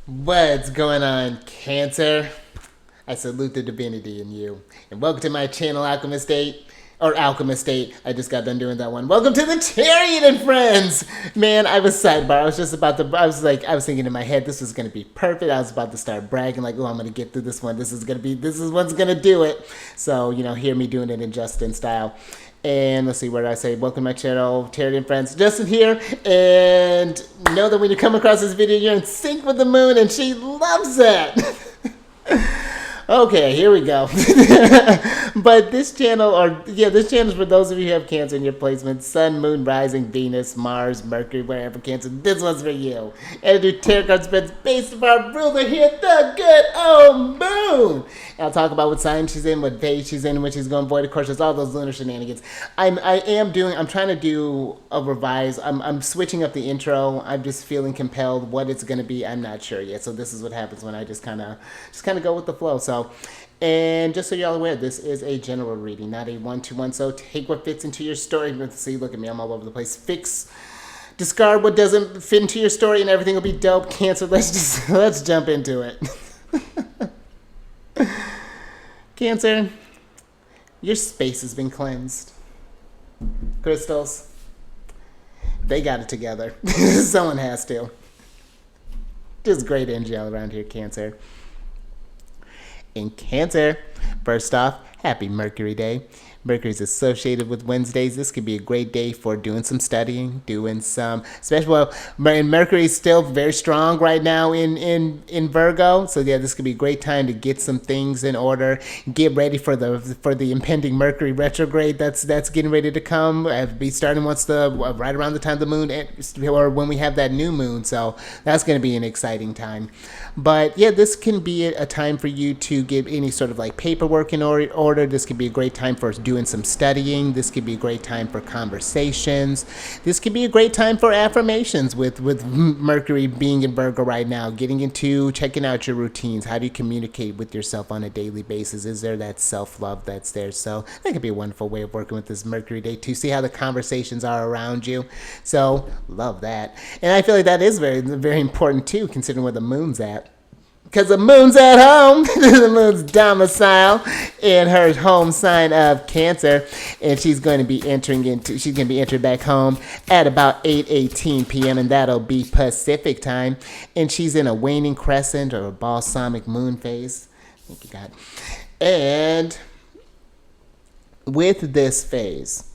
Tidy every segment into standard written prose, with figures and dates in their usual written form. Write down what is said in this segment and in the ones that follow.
What's going on, Cancer? I salute the divinity in you. And welcome to my channel, Alchemist 8. Or Alchemist 8. I just got done doing that one. Welcome to the Chariot Friends! Man, I was sidebar. I was just about to, I was thinking in my head, this was going to be perfect. I was about to start bragging, like, oh, I'm going to get through this one. This is what's going to do it. So, hear me doing it in Justin style. And let's see, what did I say? Welcome to my channel, Chariot Friends. Justin here. And know that when you come across this video, you're in sync with the moon, and she loves it. Okay, here we go. But this channel, this channel is for those of you who have Cancer in your placement: Sun, Moon, Rising, Venus, Mars, Mercury, wherever Cancer. This one's for you. And I do tarot card spreads based on our ruler here, the good old moon. And I'll talk about what sign she's in, what phase she's in, when she's going void. Of course, there's all those lunar shenanigans. I'm trying to do a revise. I'm switching up the intro. I'm just feeling compelled. What it's gonna be, I'm not sure yet. So this is what happens when I just kind of go with the flow. So, and just so y'all aware, this is a general reading, not a one-to-one. So take what fits into your story. See, look at me, I'm all over the place. Discard what doesn't fit into your story, and everything will be dope. Cancer. Let's jump into it. Cancer, your space has been cleansed. Crystals, they got it together. Someone has to. Just great energy all around here, Cancer. In Cancer, first off, happy Mercury Day. Mercury's associated with Wednesdays. This could be a great day for doing some studying, doing some, especially, well, Mercury's still very strong right now in Virgo. So yeah, this could be a great time to get some things in order, get ready for the impending Mercury retrograde that's getting ready to come. It'll be starting right around the time the moon, or when we have that new moon. So that's going to be an exciting time. But yeah, this can be a time for you to get any sort of like paperwork in order. This could be a great time for doing some studying. This could be a great time for conversations. This could be a great time for affirmations with Mercury being in Virgo right now, getting into checking out your routines. How do you communicate with yourself on a daily basis? Is there that self-love that's there? So that could be a wonderful way of working with this Mercury day to see how the conversations are around you. So love that. And I feel like that is very, very important too, considering where the moon's at. Because the moon's at home, the moon's domicile in her home sign of Cancer, and she's going to be entering back home at about 8:18 p.m. and that'll be Pacific time, and she's in a waning crescent or a balsamic moon phase. Thank you, God. And with this phase,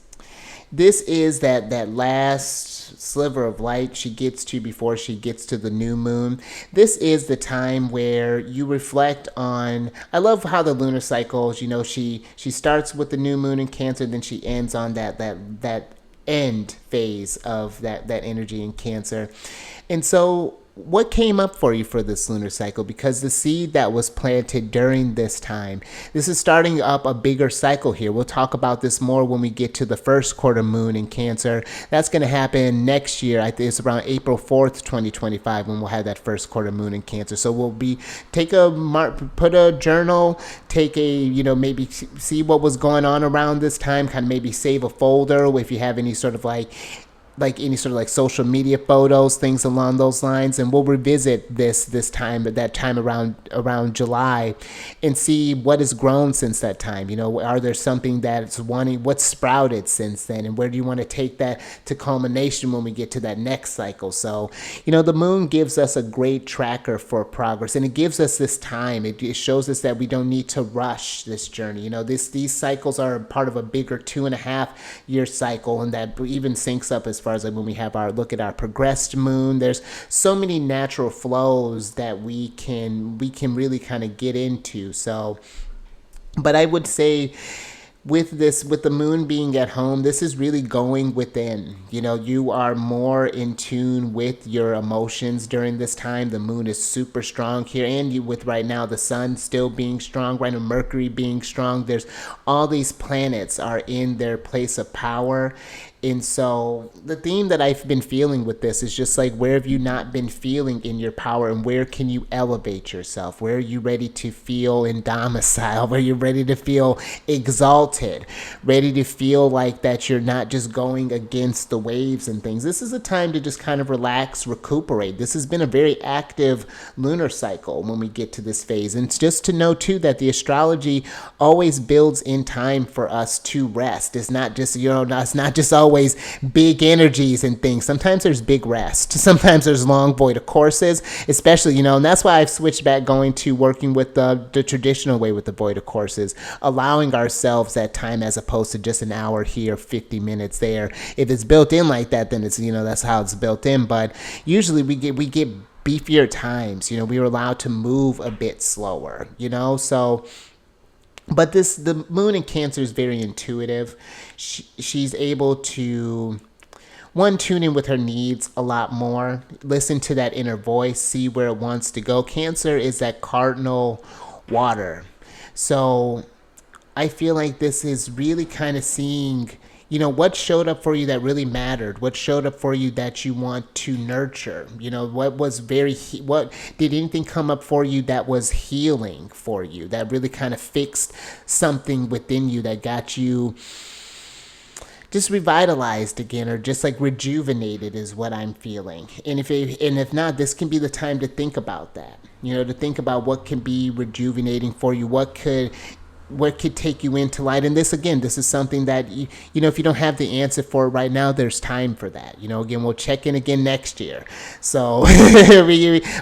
this is that last sliver of light she gets to before she gets to the new moon. This is the time where you reflect on, I love how the lunar cycles, she starts with the new moon in Cancer, then she ends on that end phase of that energy in Cancer. And so what came up for you for this lunar cycle? Because the seed that was planted during this time, this is starting up a bigger cycle here. We'll talk about this more when we get to the first quarter moon in Cancer. That's going to happen next year. I think it's around April 4th, 2025 when we'll have that first quarter moon in Cancer. So we'll put a journal, maybe see what was going on around this time, kind of maybe save a folder if you have any sort of like any sort of like social media photos, things along those lines, and we'll revisit that time around July, and see what has grown since that time. Are there something what's sprouted since then, and where do you want to take that to culmination when we get to that next cycle? So, the moon gives us a great tracker for progress, and it gives us this time. It shows us that we don't need to rush this journey. These cycles are part of a bigger 2.5-year cycle, and that even syncs up as far as like when we have our look at our progressed moon. There's so many natural flows that we can really kind of get into. So, but I would say with the moon being at home, this is really going within. You are more in tune with your emotions during this time. The moon is super strong here, and with right now the sun still being strong, right now Mercury being strong. There's all these planets are in their place of power, And so the theme that I've been feeling with this is just like, where have you not been feeling in your power, and where can you elevate yourself? Where are you ready to feel in domicile? Where you're ready to feel exalted, ready to feel like that you're not just going against the waves and things. This is a time to just kind of relax, recuperate. This has been a very active lunar cycle when we get to this phase. And it's just to know too that the astrology always builds in time for us to rest. It's not just, it's not just always big energies and things. Sometimes there's big rest. Sometimes there's long void of courses, especially, and that's why I've switched back going to working with the traditional way with the void of courses, allowing ourselves that time as opposed to just an hour here, 50 minutes there. If it's built in like that, then it's, that's how it's built in. But usually we get beefier times. We were allowed to move a bit slower, so. But the moon in Cancer is very intuitive. She's able to, one, tune in with her needs a lot more, listen to that inner voice, see where it wants to go. Cancer is that cardinal water. So I feel like this is really kind of seeing, what showed up for you that really mattered, what showed up for you that you want to nurture, what did anything come up for you that was healing for you, that really kind of fixed something within you, that got you just revitalized again, or just like rejuvenated is what I'm feeling. And if not, this can be the time to think about that, to think about what can be rejuvenating for you, what could take you into light. And this is something that, if you don't have the answer for it right now, there's time for that. Again, we'll check in again next year. So,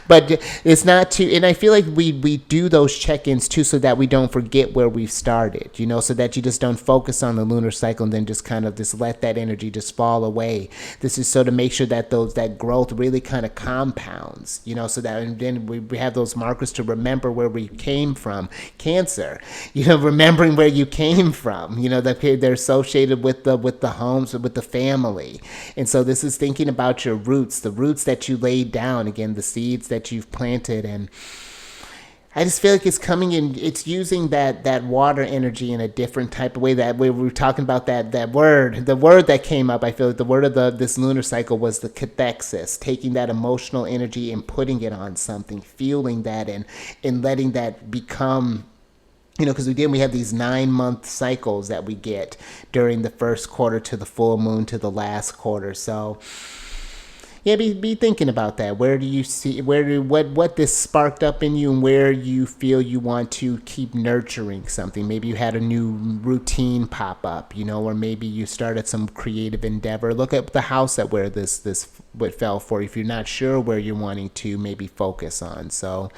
but it's not too, and I feel like we do those check-ins too, so that we don't forget where we've started, so that you just don't focus on the lunar cycle and then just kind of just let that energy just fall away. This is so to make sure that that growth really kind of compounds, so that, and then we have those markers to remember where we came from. Cancer, remembering where you came from, that they're associated with the homes, with the family. And so this is thinking about your roots, the roots that you laid down, again, the seeds that you've planted. And I just feel like it's coming in, it's using that water energy in a different type of way. That way we were talking about the word that came up. I feel like the word of this lunar cycle was the cathexis, taking that emotional energy and putting it on something, feeling that, and letting that become, because we have these 9-month cycles that we get during the first quarter to the full moon to the last quarter. So yeah, be thinking about that. Where do you see, what this sparked up in you, and where you feel you want to keep nurturing something. Maybe you had a new routine pop up, or maybe you started some creative endeavor. Look at the house at where this what fell for you, if you're not sure where you're wanting to maybe focus on. So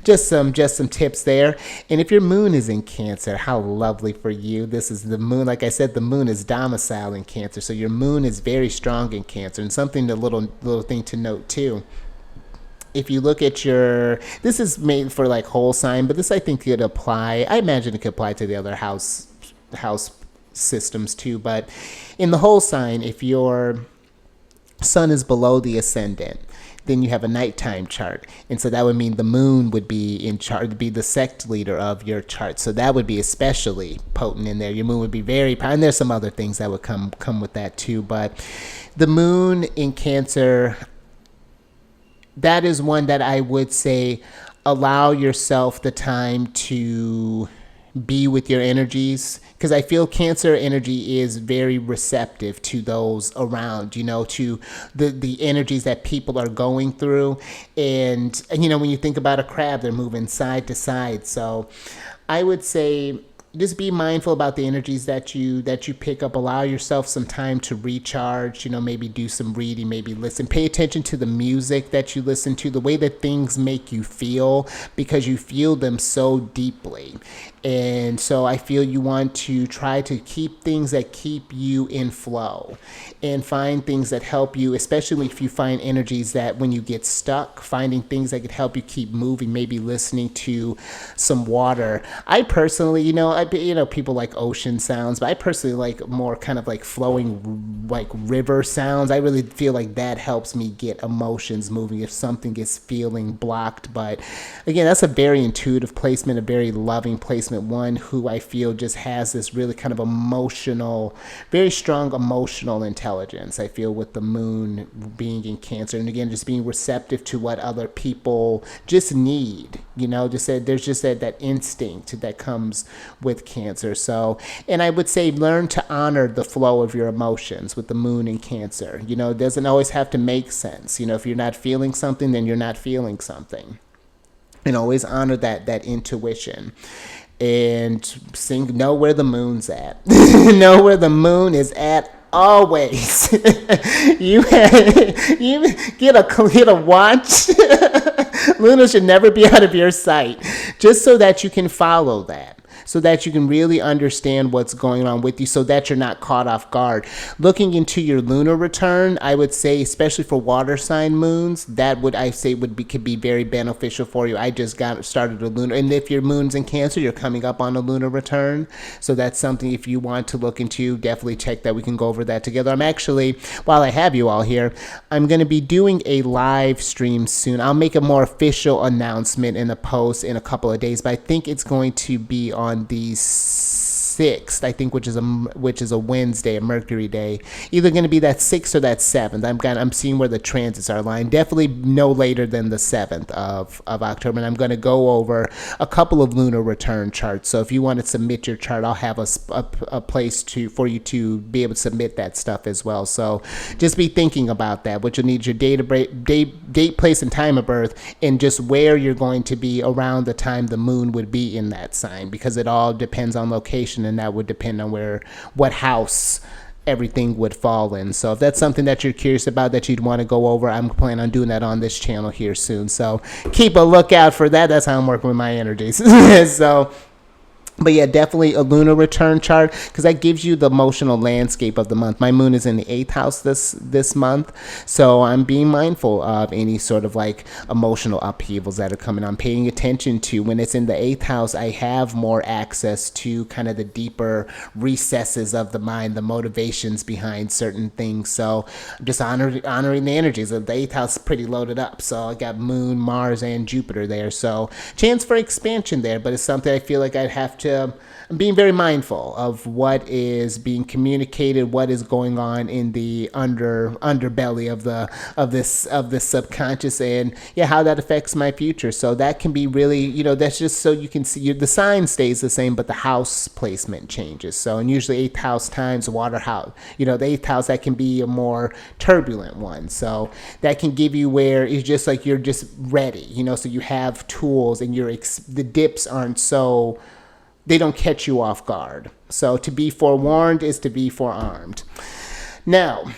just some tips there. And if your moon is in Cancer, how lovely for you. This is the moon. Like I said, the moon is domicile in Cancer, so your moon is very strong in Cancer. And something, a little thing to note too, if you look at this is made for like whole sign, but this I think could apply, I imagine it could apply to the other house systems too. But in the whole sign, if your sun is below the ascendant, then you have a nighttime chart. And so that would mean the moon would be in chart, be the sect leader of your chart. So that would be especially potent in there. Your moon would be very, and there's some other things that would come with that too. But the moon in Cancer, that is one that I would say, allow yourself the time to be with your energies, because I feel Cancer energy is very receptive to those around, to the energies that people are going through. And when you think about a crab, they're moving side to side. So I would say, just be mindful about the energies that you pick up. Allow yourself some time to recharge, maybe do some reading, maybe listen, pay attention to the music that you listen to, the way that things make you feel, because you feel them so deeply. And so I feel you want to try to keep things that keep you in flow, and find things that help you, especially if you find energies that when you get stuck, finding things that could help you keep moving, maybe listening to some water. I personally, people like ocean sounds, but I personally like more kind of like flowing, like river sounds. I really feel like that helps me get emotions moving if something is feeling blocked. But again, that's a very intuitive placement, a very loving placement, one who I feel just has this really kind of emotional, very strong emotional intelligence. I feel with the moon being in Cancer, and again, just being receptive to what other people just need, just that there's just that instinct that comes with Cancer. So, and I would say learn to honor the flow of your emotions with the moon in Cancer. It doesn't always have to make sense. If you're not feeling something, then you're not feeling something. And always honor that intuition. And know where the moon's at. Know where the moon is at always. you get a watch. Lunar should never be out of your sight, just so that you can follow that, so that you can really understand what's going on with you, so that you're not caught off guard. Looking into your lunar return, I would say, especially for water sign moons, that could be very beneficial for you. I just got started a lunar, and if your moon's in Cancer, you're coming up on a lunar return, so that's something if you want to look into, definitely check that. We can go over that together. I'm actually, while I have you all here, I'm going to be doing a live stream soon. I'll make a more official announcement in a post in a couple of days, but I think it's going to be on the 6th, I think, which is a Wednesday, a Mercury day. Either going to be that 6th or that 7th. I'm seeing where the transits are aligned. Definitely no later than the 7th of October. And I'm going to go over a couple of lunar return charts. So if you want to submit your chart, I'll have a place for you to be able to submit that stuff as well. So just be thinking about that. What you'll need, your date, place, and time of birth, and just where you're going to be around the time the moon would be in that sign, because it all depends on location, and that would depend on what house everything would fall in. So if that's something that you're curious about, that you'd want to go over, I'm planning on doing that on this channel here soon. So keep a lookout for that. That's how I'm working with my energies. But yeah, definitely a lunar return chart, because that gives you the emotional landscape of the month. My moon is in the 8th house this month, so I'm being mindful of any sort of like emotional upheavals that are coming. I'm paying attention to when it's in the 8th house. I have more access to kind of the deeper recesses of the mind, the motivations behind certain things. So I'm just honoring the energies of the 8th house. Pretty loaded up, so I got Moon, Mars, and Jupiter there. So chance for expansion there, but it's something I feel like I'd have to. I'm being very mindful of what is being communicated, what is going on in the underbelly of this subconscious, and how that affects my future. So that can be really, that's just so you can see the sign stays the same, but the house placement changes. So, and usually 8th house times water house, the 8th house, that can be a more turbulent one. So that can give you where it's just like you're just ready, so you have tools, and the dips aren't so. They don't catch you off guard. So to be forewarned is to be forearmed. Now,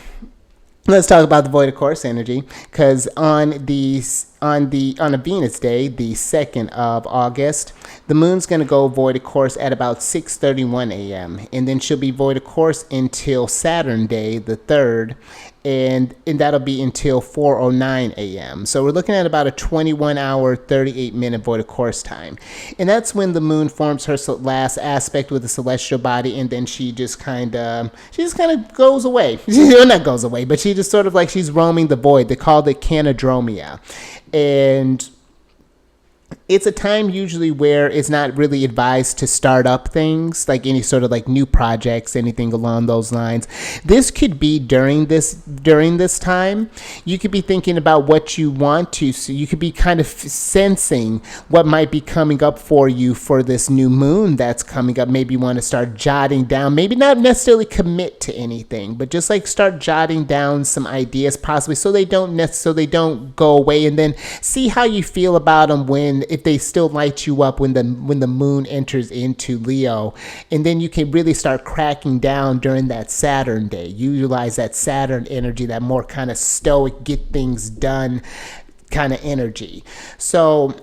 let's talk about the void of course energy, because on a Venus day, the 2nd of August, the moon's going to go void of course at about 6:31 a.m. and then she'll be void of course until Saturn day, the 3rd, and that'll be until 4:09 a.m. So we're looking at about a 21-hour, 38-minute void of course time. And that's when the moon forms her last aspect with the celestial body, and then she just kind of goes away. Not goes away, but she just sort of like she's roaming the void. They called it canadromia. And it's a time usually where it's not really advised to start up things, like any sort of like new projects, anything along those lines. This could be during this time. You could be thinking about what you want to, so you could be kind of sensing what might be coming up for you for this new moon that's coming up. Maybe you want to start jotting down, maybe not necessarily commit to anything, but just like start jotting down some ideas possibly, so they don't go away, and then see how you feel about them if they still light you up when the moon enters into Leo. And then you can really start cracking down during that Saturn day. Utilize that Saturn energy, that more kind of stoic, get things done kind of energy. So,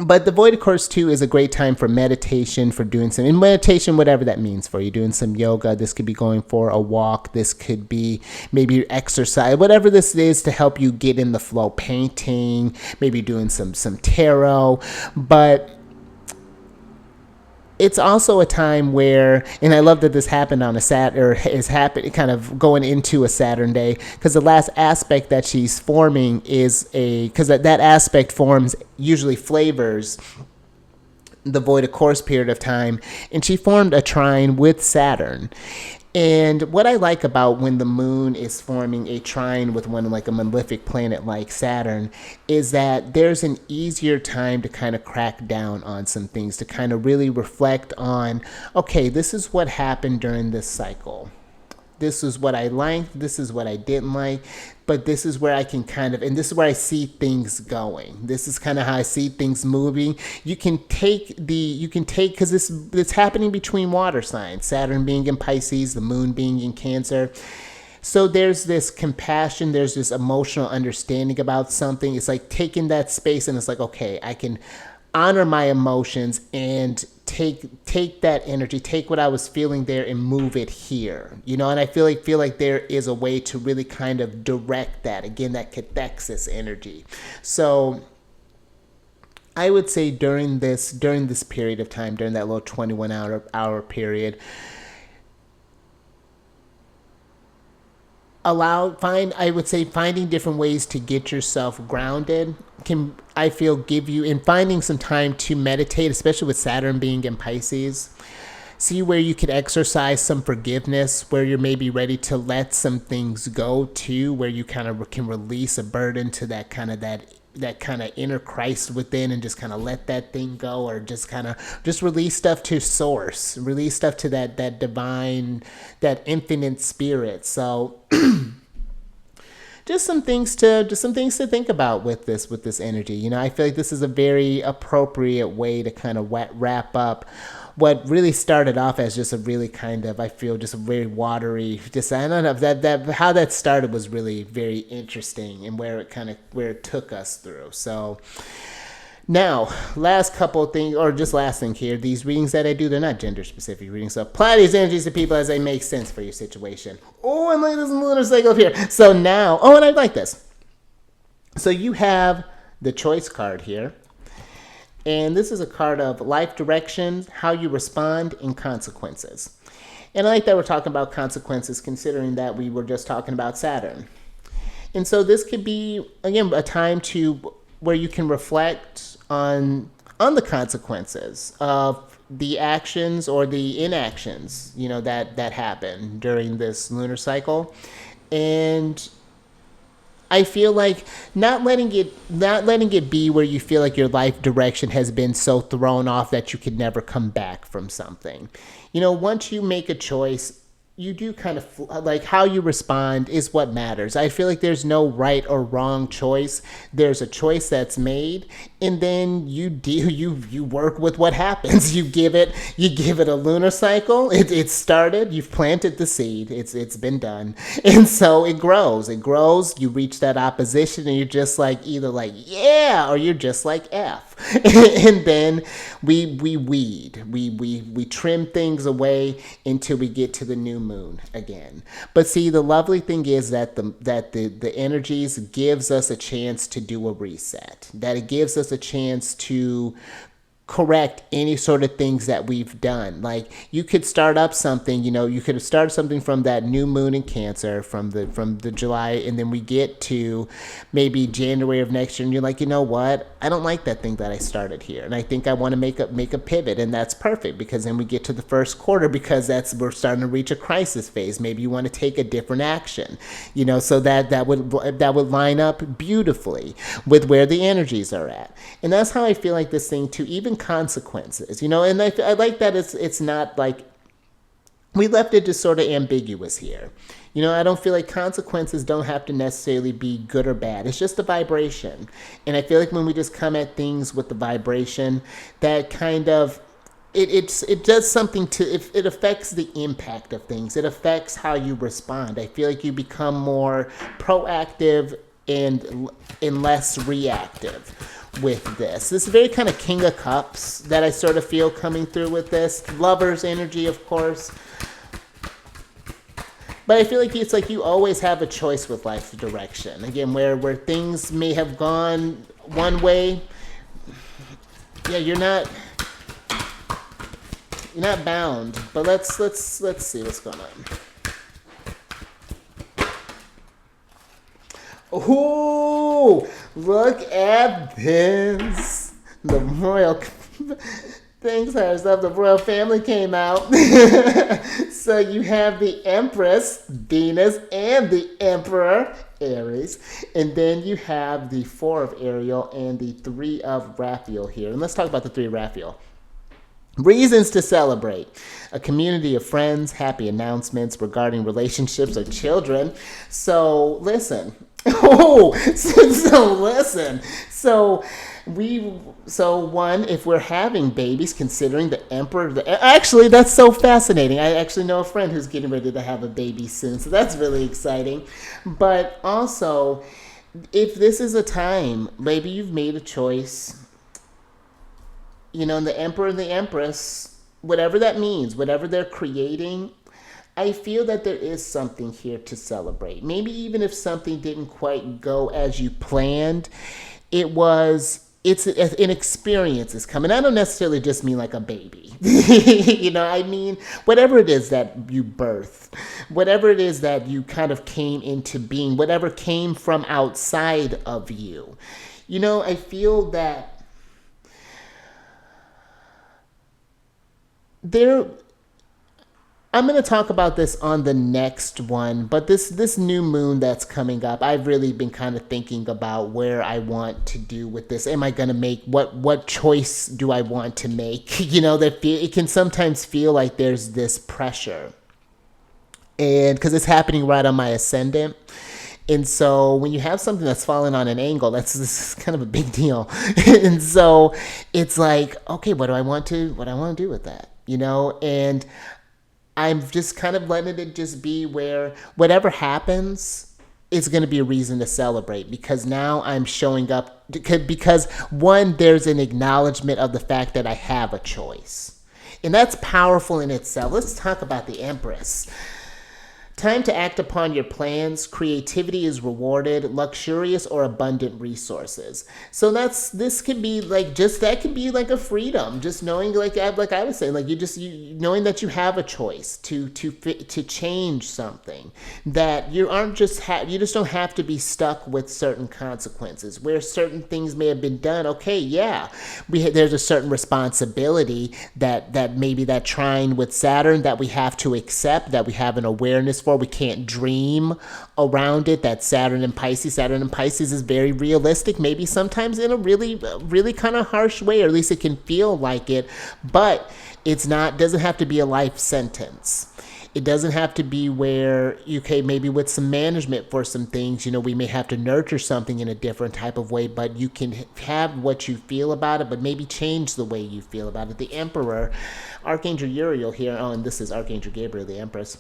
but the void of course too is a great time for meditation, for doing some meditation, whatever that means for you, doing some yoga. This could be going for a walk. This could be maybe exercise, whatever this is to help you get in the flow, painting, maybe doing some tarot. But it's also a time where, and I love that this happened on a or is happening kind of going into a Saturn day, because the last aspect that she's forming is because that aspect forms, usually flavors the void of course period of time, and she formed a trine with Saturn. And what I like about when the moon is forming a trine with one like a malefic planet like Saturn is that there's an easier time to kind of crack down on some things, to kind of really reflect on, okay, this is what happened during this cycle. This is what I liked, this is what I didn't like, but this is where I can kind of, and this is where I see things going. This is kind of how I see things moving. You can take, because it's happening between water signs, Saturn being in Pisces, the moon being in Cancer. So there's this compassion, there's this emotional understanding about something. It's like taking that space and it's like, okay, I can honor my emotions and take that energy, take what I was feeling there and move it here, and I feel like there is a way to really kind of direct that, again, that cathexis energy. So I would say during this period of time, during that little 21 hour period, I would say finding different ways to get yourself grounded can, I feel, give you, in finding some time to meditate, especially with Saturn being in Pisces. See where you can exercise some forgiveness, where you're maybe ready to let some things go too, where you kind of can release a burden to that kind of inner Christ within, and just kind of let that thing go, or just release stuff to source, release stuff to that divine, that infinite spirit. So just some things to think about with this energy. I feel like this is a very appropriate way to kind of wrap up what really started off as just a really kind of, I feel, just a very watery, just, I don't know, that how that started was really very interesting, and where it took us through. So now, last thing here, these readings that I do, they're not gender specific readings, so apply these energies to people as they make sense for your situation. Oh, and look at this lunar cycle here. So now, and I like this. So you have the choice card here. And this is a card of life directions, how you respond, and consequences. And I like that we're talking about consequences, considering that we were just talking about Saturn. And so this could be, again, a time where you can reflect on the consequences of the actions or the inactions, that happen during this lunar cycle. And I feel like not letting it be where you feel like your life direction has been so thrown off that you could never come back from something. Once you make a choice, you do kind of, like, how you respond is what matters. I feel like there's no right or wrong choice. There's a choice that's made, and then you work with what happens. You give it a lunar cycle. It started. You've planted the seed. It's been done, and so it grows. You reach that opposition, and you're just like, either like yeah, or you're just like F. And then we weed. We trim things away until we get to the new moon again. But see, the lovely thing is that the energies gives us a chance to do a reset. That it gives us a chance to correct any sort of things that we've done. Like, you could start up something, you could have started something from that new moon in Cancer, from the July, and then we get to maybe January of next year, and you're like, you know what, I don't like that thing that I started here, and I think I want to make a pivot, and that's perfect, because then we get to the first quarter, because we're starting to reach a crisis phase. Maybe you want to take a different action, so that would line up beautifully with where the energies are at. And that's how I feel like this thing too, even consequences, and I like that it's not like we left it just sort of ambiguous here. I don't feel like consequences don't have to necessarily be good or bad. It's just a vibration. And I feel like when we just come at things with the vibration, that kind of, it does something it affects the impact of things. It affects how you respond. I feel like you become more proactive and less reactive with this. This is very kind of King of Cups that I sort of feel coming through with this. Lover's energy, of course. But I feel like it's like you always have a choice with life direction. Again, where things may have gone one way, you're not You're not bound, but let's see what's going on. Ooh, look at this. The royal things are stuff. The royal family came out. So you have the Empress, Venus, and the Emperor, Aries. And then you have the 4 of Ariel and the 3 of Raphael here. And let's talk about the 3 of Raphael. Reasons to celebrate. A community of friends, happy announcements regarding relationships or children. So listen. Oh, so listen. So one, if we're having babies, considering the emperor, actually, that's so fascinating. I actually know a friend who's getting ready to have a baby soon, so that's really exciting. But also, if this is a time, maybe you've made a choice, and the emperor and the empress, whatever that means, whatever they're creating, I feel that there is something here to celebrate. Maybe even if something didn't quite go as you planned, it's an experience is coming. I don't necessarily just mean like a baby. I mean, whatever it is that you birth, whatever it is that you kind of came into being, whatever came from outside of you. I feel that I'm going to talk about this on the next one, but this new moon that's coming up, I've really been kind of thinking about where I want to do with this. Am I going to make, what choice do I want to make? That it can sometimes feel like there's this pressure. And because it's happening right on my ascendant. And so when you have something that's falling on an angle, this is kind of a big deal. And so it's like, okay, what do I want to do with that? And I'm just kind of letting it just be where whatever happens, it's going to be a reason to celebrate, because now I'm showing up because one, there's an acknowledgement of the fact that I have a choice. And that's powerful in itself. Let's talk about the Empress. Time to act upon your plans. Creativity is rewarded. Luxurious or abundant resources. So this could be that could be like a freedom. Just knowing, like I was saying, knowing that you have a choice to change something. That you just don't have to be stuck with certain consequences. Where certain things may have been done. Okay, yeah, there's a certain responsibility that maybe that trine with Saturn that we have to accept, that we have an awareness for. We can't dream around it. That Saturn and Pisces is very realistic, maybe sometimes in a really, really kind of harsh way, or at least it can feel like it, but doesn't have to be a life sentence. It doesn't have to be where, maybe with some management for some things, we may have to nurture something in a different type of way, but you can have what you feel about it, but maybe change the way you feel about it. The Emperor, Archangel Uriel here, and this is Archangel Gabriel, the Empress.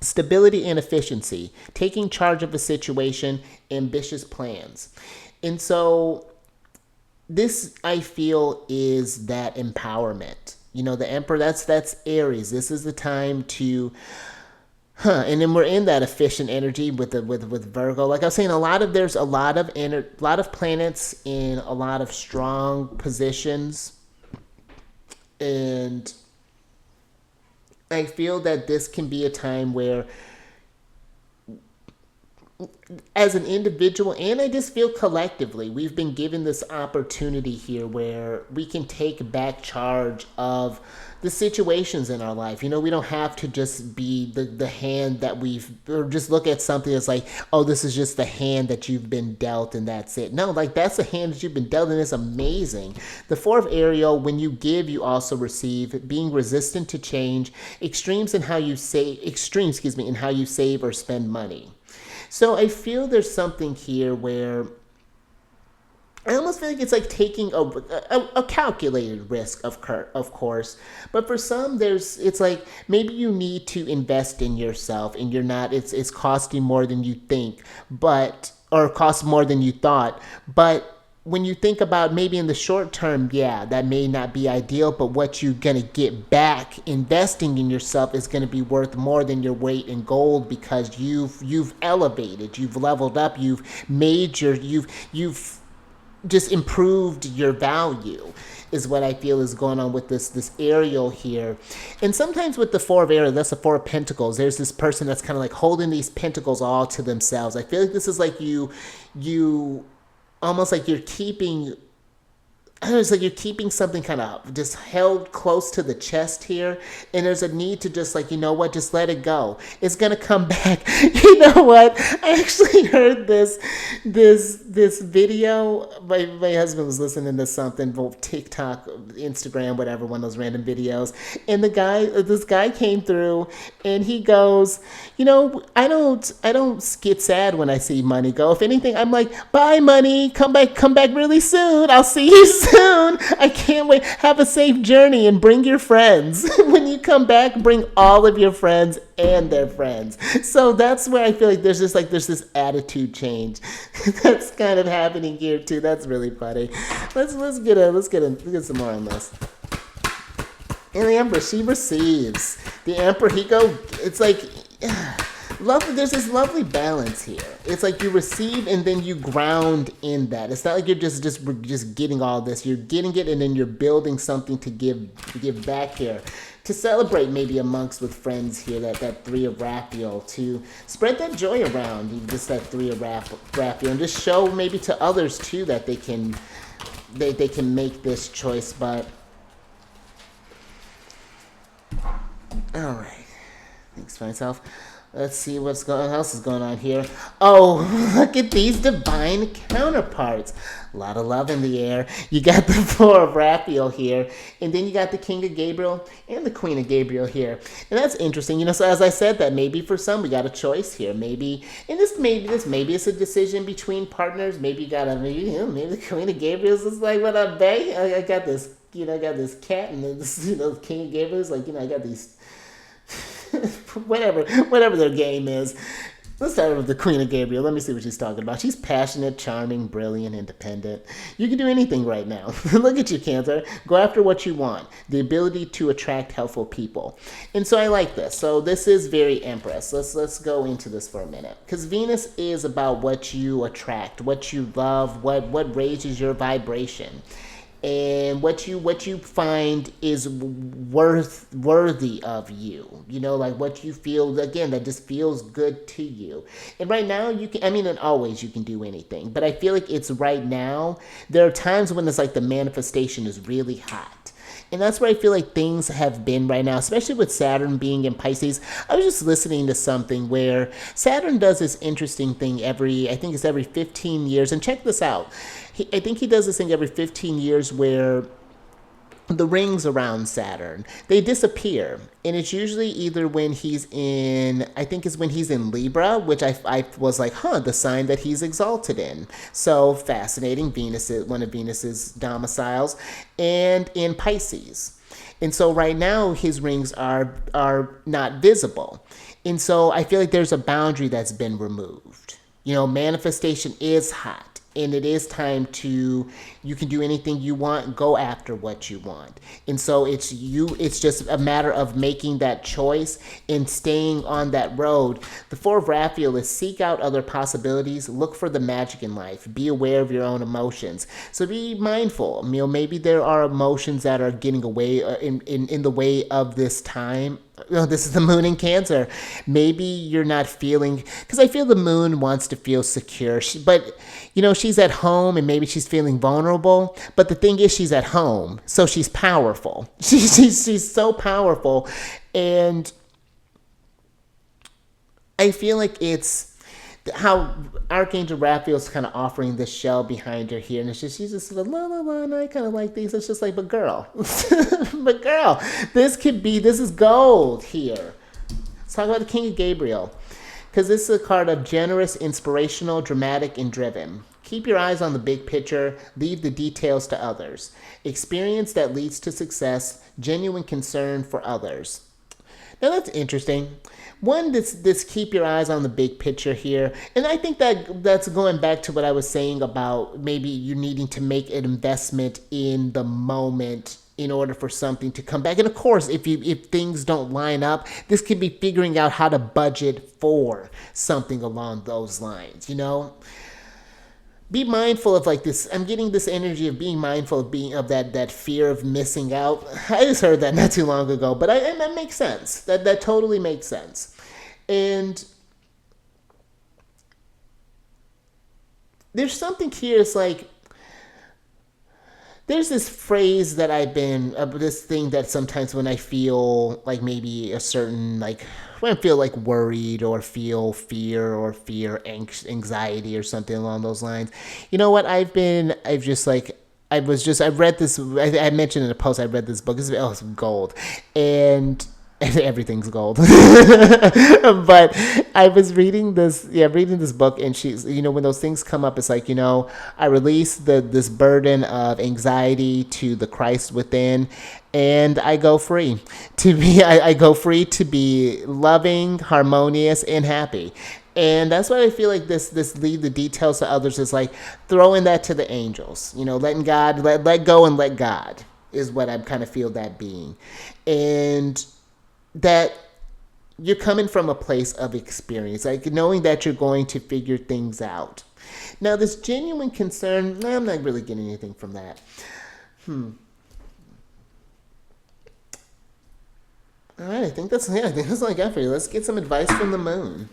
Stability and efficiency, taking charge of a situation, ambitious plans. And so this, I feel, is that empowerment. The Emperor, that's Aries. This is the time to, and then we're in that efficient energy with Virgo. Like I was saying, there's a lot of planets in a lot of strong positions, and I feel that this can be a time where, as an individual, and I just feel collectively, we've been given this opportunity here where we can take back charge of the situations in our life. We don't have to just be the hand that or just look at something that's like, oh, this is just the hand that you've been dealt and that's it. No, that's the hand that you've been dealt, and it's amazing. The 4 of Ariel, when you give, you also receive. Being resistant to change, extremes in how you save or spend money. So I feel there's something here where I almost feel like it's like taking a calculated risk, of course. But for some, it's like maybe you need to invest in yourself, and it's costing more than you think, or cost more than you thought. But when you think about maybe in the short term, yeah, that may not be ideal, but what you're going to get back investing in yourself is going to be worth more than your weight in gold, because you've elevated, you've leveled up, you've just improved your value is what I feel is going on with this Ariel here. And sometimes with the Four of Ariel, that's the Four of Pentacles, there's this person that's kind of like holding these pentacles all to themselves. I feel like this is like you almost like you're keeping, I don't know, it's like you're keeping something kind of just held close to the chest here, and there's a need to just like, you know what, just let it go. It's gonna come back. You know what? I actually heard this video. My husband was listening to something, both TikTok, Instagram, whatever, one of those random videos, and this guy came through, and he goes, you know, I don't get sad when I see money go. If anything, I'm like, bye money, come back really soon. I'll see you soon. I can't wait. Have a safe journey and bring your friends. When you come back, bring all of your friends and their friends. So that's where I feel like there's this attitude change that's kind of happening here too. That's really funny. Let's get some more on this. And the Emperor, she receives. The Emperor, it's like, lovely. There's this lovely balance here. It's like you receive and then you ground in that. It's not like you're just getting all this. You're getting it and then you're building something to give back here. To celebrate maybe amongst with friends here, that Three of Raphael, to spread that joy around, just that Three of Raphael, and just show maybe to others too that they can make this choice. But all right, thanks for myself. Let's see what else is going on here. Oh, look at these divine counterparts. A lot of love in the air. You got the Four of Raphael here, and then you got the King of Gabriel and the Queen of Gabriel here. And that's interesting. You know, so as I said, that maybe for some we got a choice here. Maybe, and maybe it's a decision between partners. Maybe you got maybe the Queen of Gabriel's is like, what up, babe? I got this, I got this cat, and then this, the King of Gabriel's like, I got these. whatever their game is. Let's start with the Queen of Gabriel. Let me see what she's talking about. She's passionate, charming, brilliant, independent. You can do anything right now. Look at you, Cancer. Go after what you want. The ability to attract helpful people. And so I like this. So this is very Empress. Let's go into this for a minute. Because Venus is about what you attract, what you love, what raises your vibration. And what you find is worthy of you, like what you feel, again, that just feels good to you. And right now and always you can do anything, but I feel like it's right now. There are times when it's like the manifestation is really hot. And that's where I feel like things have been right now, especially with Saturn being in Pisces. I was just listening to something where Saturn does this interesting thing every 15 years. And check this out. I think he does this thing every 15 years where the rings around Saturn, they disappear. And it's usually either when he's in, I think it's when he's in Libra, which I was like, the sign that he's exalted in. So fascinating. Venus is one of Venus's domiciles, and in Pisces. And so right now his rings are not visible. And so I feel like there's a boundary that's been removed. Manifestation is hot. And it is time you can do anything you want, go after what you want. And so it's just a matter of making that choice and staying on that road. The Four of Raphael is seek out other possibilities, look for the magic in life, be aware of your own emotions. So be mindful. Maybe there are emotions that are getting away in the way of this time. This is the moon in Cancer. Maybe you're not feeling, because I feel the moon wants to feel secure, but she's at home and maybe she's feeling vulnerable. But the thing is, she's at home, so she's powerful. She's so powerful, and I feel like it's how Archangel Raphael's kind of offering this shell behind her here, and she's just like, la la la, and I kind of like these. It's just like, but girl, this is gold here. Let's talk about the King of Gabriel, because this is a card of generous, inspirational, dramatic, and driven. Keep your eyes on the big picture. Leave the details to others. Experience that leads to success. Genuine concern for others. Now that's interesting. One, this keep your eyes on the big picture here. And I think that's going back to what I was saying about maybe you needing to make an investment in the moment in order for something to come back. And of course, if things don't line up, this could be figuring out how to budget for something along those lines, be mindful of like this. I'm getting this energy of being mindful of being of that fear of missing out. I just heard that not too long ago, but and that makes sense. That totally makes sense. And there's something here. It's like there's this phrase that I've been this thing that sometimes when I feel like maybe a certain like when I feel like worried or feel fear or anxiety or something along those lines. You know what I've just like I read this. I mentioned in a post I read this book. It's gold, and everything's gold. But I was reading this book, and she's, when those things come up, it's like, I release this burden of anxiety to the Christ within, and I go free I go free to be loving, harmonious, and happy. And that's why I feel like this leave the details to others is like throwing that to the angels, letting God let go and let God is what I kind of feel that being. And that you're coming from a place of experience, like knowing that you're going to figure things out. Now, this genuine concern, I'm not really getting anything from that. All right, I think that's all I got for you. Let's get some advice from the moon.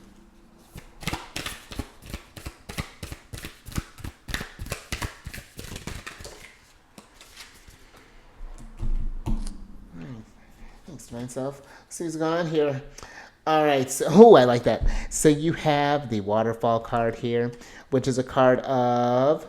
Thanks, myself. See what's going on here. All right, so I like that. So you have the waterfall card here, which is a card of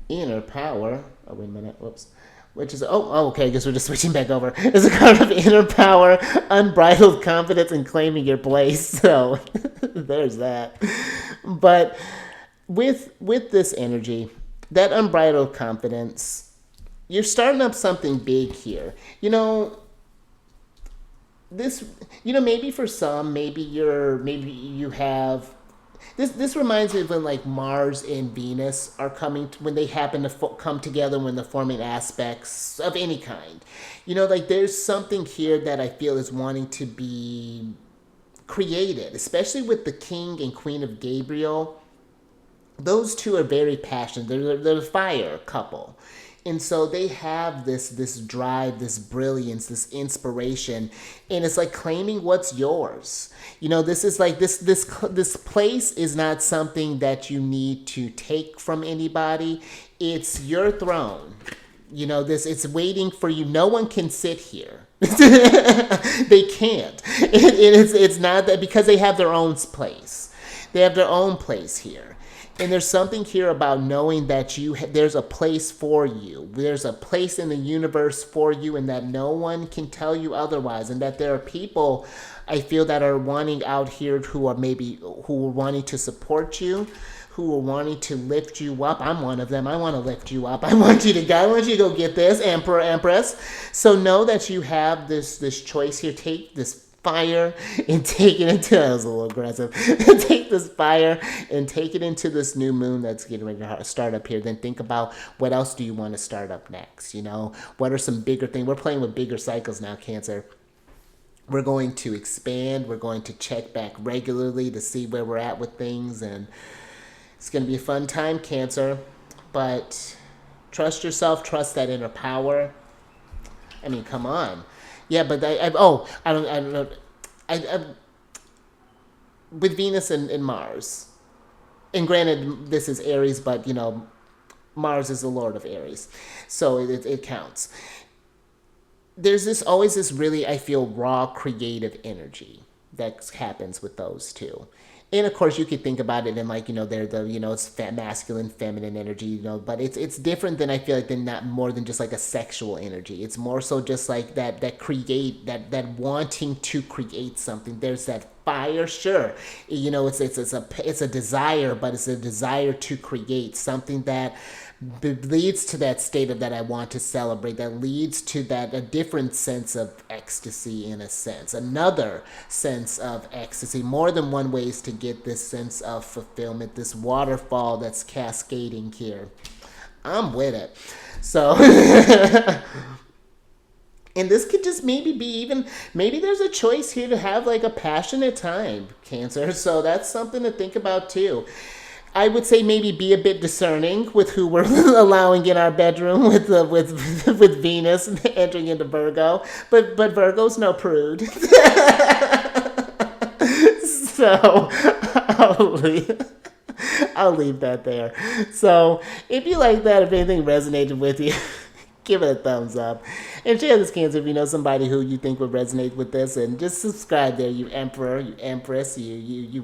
inner power. Oh, wait a minute. Whoops. Which is okay. I guess we're just switching back over. It's a card of inner power, unbridled confidence, and claiming your place. So there's that. But with this energy, that unbridled confidence, you're starting up something big here. This, maybe for some, maybe you have this reminds me of when like Mars and Venus are when they happen to come together when they're forming aspects of any kind. Like there's something here that I feel is wanting to be created, especially with the King and Queen of Gabriel. Those two are very passionate. They're a fire couple. And so they have this drive, this brilliance, this inspiration, and it's like claiming what's yours. This is like this place is not something that you need to take from anybody. It's your throne. It's waiting for you. No one can sit here. They can't. It's not that, because they have their own place. They have their own place here. And there's something here about knowing that there's a place for you. There's a place in the universe for you, and that no one can tell you otherwise. And that there are people, I feel, that are wanting out here who are wanting to support you, who are wanting to lift you up. I'm one of them. I want to lift you up. I want you to go get this, Emperor, Empress. So know that you have this choice here. Take this fire and take it into, that was a little aggressive, take this fire and take it into this new moon that's getting ready to start up here. Then think about what else do you want to start up next. What are some bigger things? We're playing with bigger cycles now, Cancer. We're going to expand. We're going to check back regularly to see where we're at with things, and it's going to be a fun time, Cancer. But trust yourself, trust that inner power. I mean, come on. Yeah, but I don't know. With Venus and Mars, and granted, this is Aries, but Mars is the Lord of Aries, so it counts. There's always this really, I feel, raw creative energy that happens with those two. And of course, you could think about it in like, they're it's masculine, feminine energy, but it's different than, I feel like, than not more than just like a sexual energy. It's more so just like that wanting to create something. There's that fire, sure. It's a desire, but it's a desire to create something that leads to that state of that I want to celebrate, that leads to that a different sense of ecstasy, in a sense, another sense of ecstasy, more than one ways to get this sense of fulfillment, this waterfall that's cascading here. I'm with it. So and this could just maybe there's a choice here to have like a passionate time, Cancer. So that's something to think about too. I would say maybe be a bit discerning with who we're allowing in our bedroom with Venus entering into Virgo, but Virgo's no prude, so I'll leave, I'll leave that there. So if you like that, if anything resonated with you, give it a thumbs up and share this, Cancer, if you know somebody who you think would resonate with this, and just subscribe there, you emperor, you empress, you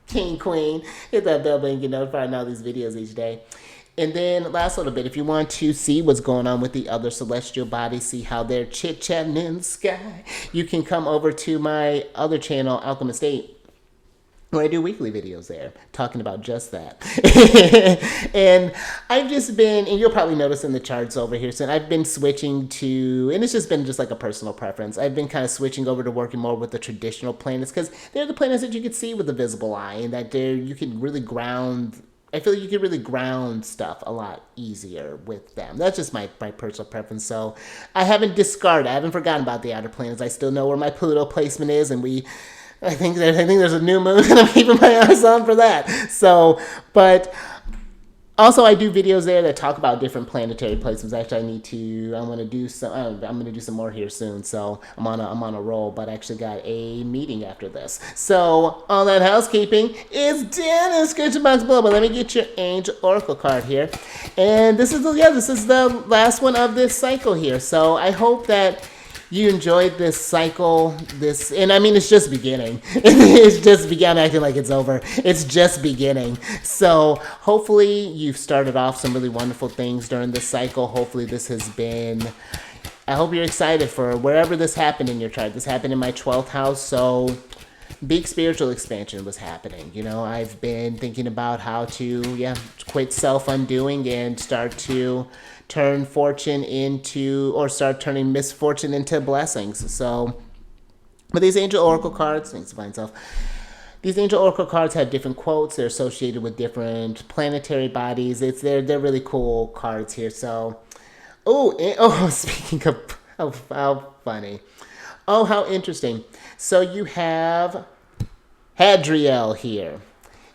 king, queen. Hit that bell button, get notified on all these videos each day. And then last little bit, if you want to see what's going on with the other celestial bodies, see how they're chit-chatting in the sky, you can come over to my other channel, Alchemist 8, where I do weekly videos there talking about just that. And I've just been, and you'll probably notice in the charts over here, so I've been switching to, and it's just been just like a personal preference, I've been kind of switching over to working more with the traditional planets, because they're the planets that you can see with the visible eye, and that you can really ground, I feel like you can really ground stuff a lot easier with them. That's just my personal preference. So I haven't discarded, I haven't forgotten about the outer planets. I still know where my Pluto placement is, and I think there's a new moon, and I'm keeping my eyes on for that. So, but also I do videos there that talk about different planetary placements. Actually, I'm gonna do some more here soon. So I'm on a roll, but I actually got a meeting after this. So all that housekeeping is done in the description box below. But let me get your Angel Oracle card here, and this is the last one of this cycle here. So I hope that you enjoyed this cycle, and I mean, it's just beginning. It's just beginning, acting like it's over. It's just beginning. So hopefully you've started off some really wonderful things during this cycle. Hopefully this has been, I hope you're excited for wherever this happened in your chart. This happened in my 12th house, so big spiritual expansion was happening. You know, I've been thinking about how to, quit self-undoing and start to turn fortune into, or start turning misfortune into blessings. So, but these Angel Oracle cards, things to find self. These Angel Oracle cards have different quotes. They're associated with different planetary bodies. They're really cool cards here. So, speaking of how funny, how interesting. So you have Hadriel here.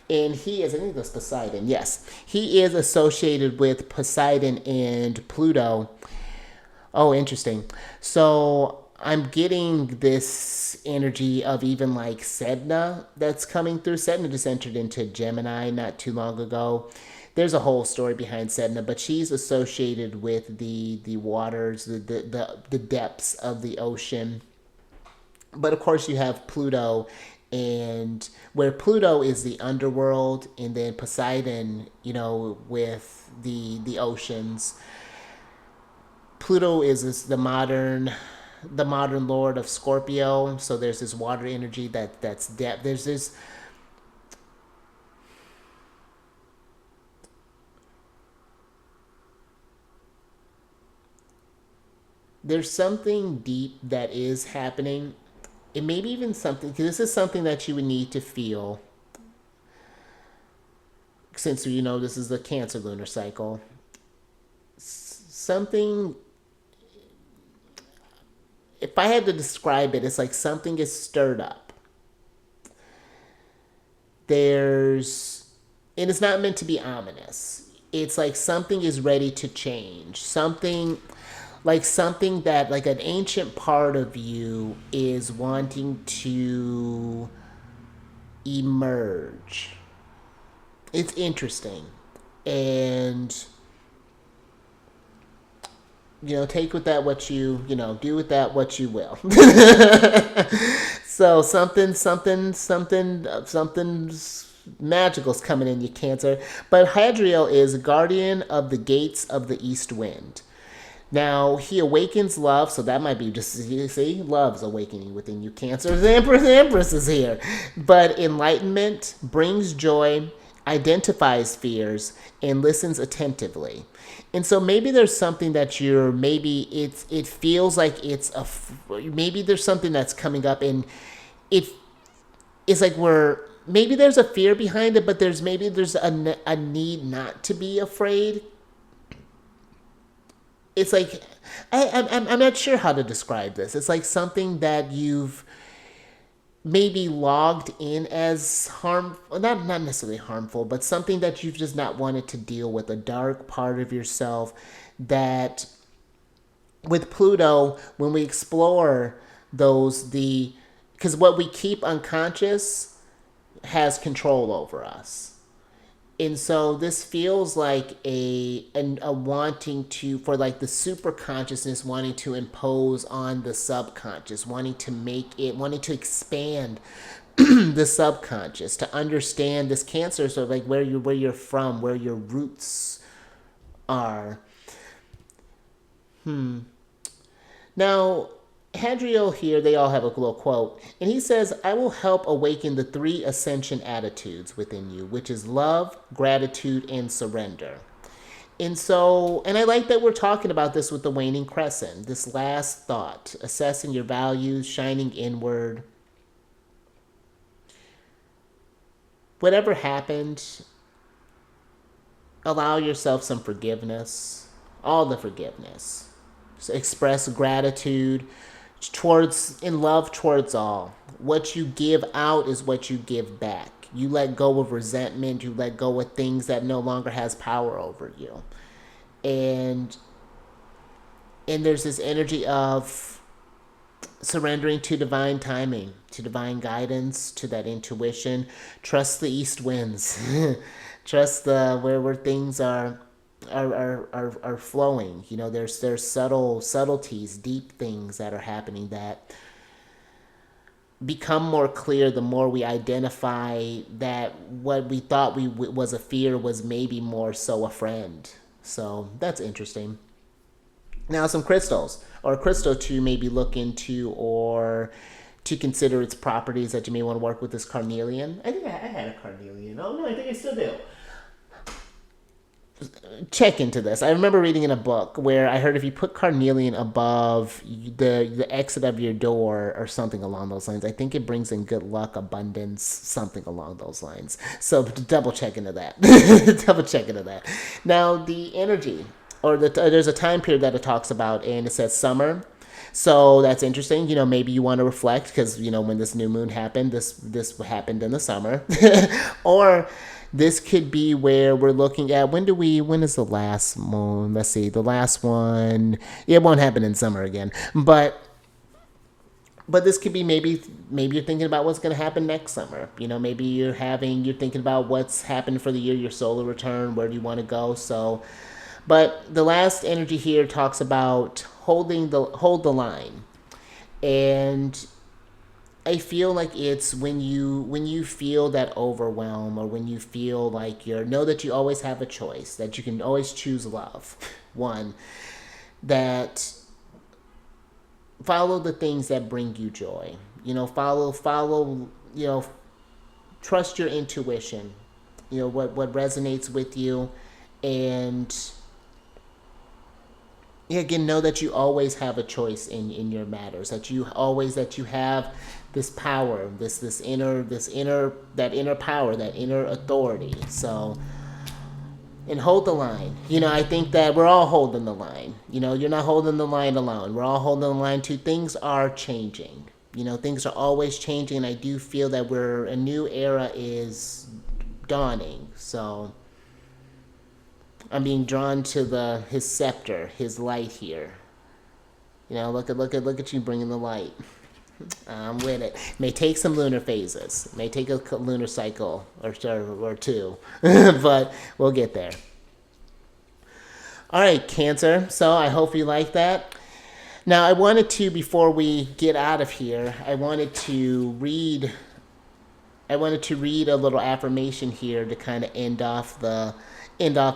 And he is, I think that's Poseidon, yes. He is associated with Poseidon and Pluto. Oh, interesting. So I'm getting this energy of even like Sedna that's coming through. Sedna just entered into Gemini not too long ago. There's a whole story behind Sedna, but she's associated with the waters, the depths of the ocean. But of course you have Pluto, and where Pluto is the underworld, and then Poseidon, with the oceans. Pluto is the modern lord of Scorpio. So there's this water energy that's depth. There's something deep that is happening. It may be even something, because this is something that you would need to feel, since this is the Cancer lunar cycle. Something, if I had to describe it, it's like something is stirred up. And it's not meant to be ominous. It's like something is ready to change. Something that, like an ancient part of you is wanting to emerge. It's interesting. And, take with that what you, do with that what you will. So something's magical's coming in, you Cancer. But Hadriel is guardian of the gates of the east wind. Now, he awakens love, so that might be just, you see, love's awakening within you, Cancer. The Empress is here. But enlightenment brings joy, identifies fears, and listens attentively. And so maybe there's something that it feels like maybe there's something that's coming up, and it's like maybe there's a fear behind it, but there's a need not to be afraid. It's like, I'm not sure how to describe this. It's like something that maybe logged in as harmful, not necessarily harmful, but something that you've just not wanted to deal with, a dark part of yourself that with Pluto, when we explore because what we keep unconscious has control over us. And so this feels like a wanting to, for like the super consciousness, wanting to impose on the subconscious, wanting to expand the subconscious, to understand this Cancer, so like where you're from, where your roots are. Now, Hadriel here, they all have a little quote, and he says, I will help awaken the three ascension attitudes within you, which is love, gratitude, and surrender. And I like that we're talking about this with the waning crescent, this last thought, assessing your values, shining inward. Whatever happened, allow yourself some forgiveness, all the forgiveness. So express gratitude in love towards all. What you give out is what you give back. You let go of resentment, you let go of things that no longer has power over you. And there's this energy of surrendering to divine timing, to divine guidance, to that intuition. Trust the east winds. Trust the where things are flowing. You know, there's subtleties, deep things that are happening that become more clear the more we identify that what we thought was a fear was maybe more so a friend. So that's interesting. Now, some crystals, or a crystal to maybe look into, or to consider its properties that you may want to work with, is carnelian. I think I had a carnelian. Oh no, I think I still do. Check into this. I remember reading in a book where I heard if you put carnelian above the exit of your door or something along those lines, I think it brings in good luck, abundance, something along those lines. So double check into that. Double check into that. Now, the energy, there's a time period that it talks about, and it says summer. So that's interesting. You know, maybe you want to reflect because, you know, when this new moon happened, this happened in the summer. Or this could be where we're looking at when is the last moon? Let's see, the last one. It won't happen in summer again. But this could be maybe you're thinking about what's going to happen next summer. You know, maybe you're thinking about what's happened for the year, your solar return, where do you want to go? So, but the last energy here talks about hold the line. And I feel like it's when you feel that overwhelm, or when you feel like know that you always have a choice, that you can always choose love. One, that follow the things that bring you joy. You know, follow, you know, trust your intuition. You know, what resonates with you, and again, know that you always have a choice in your matters, that you have this power, this inner power, that inner authority. So, and hold the line. You know, I think that we're all holding the line. You know, you're not holding the line alone. We're all holding the line too. Things are changing. You know, things are always changing, and I do feel that a new era is dawning. So I'm being drawn to his scepter, his light here. You know, look at you bringing the light. I'm with it. May take some lunar phases. May take a lunar cycle or two, but we'll get there. All right, Cancer. So I hope you like that. Now, I wanted to, before we get out of here, I wanted to read a little affirmation here to kind of end off the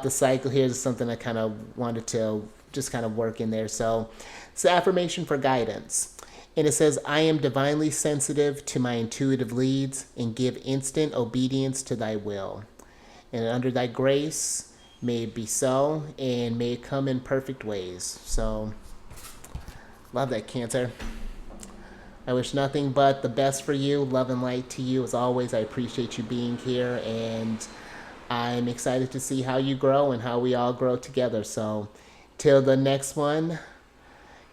cycle. Here's something I kind of wanted to just kind of work in there. So it's the affirmation for guidance. And it says, I am divinely sensitive to my intuitive leads and give instant obedience to thy will. And under thy grace, may it be so, and may it come in perfect ways. So, love that, Cancer. I wish nothing but the best for you. Love and light to you. As always, I appreciate you being here, and I'm excited to see how you grow and how we all grow together. So, till the next one,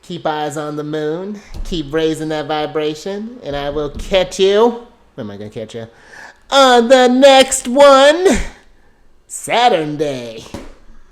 Keep eyes on the moon. Keep raising that vibration. And I will catch you. Where am I going to catch you? On the next one, Saturn Day.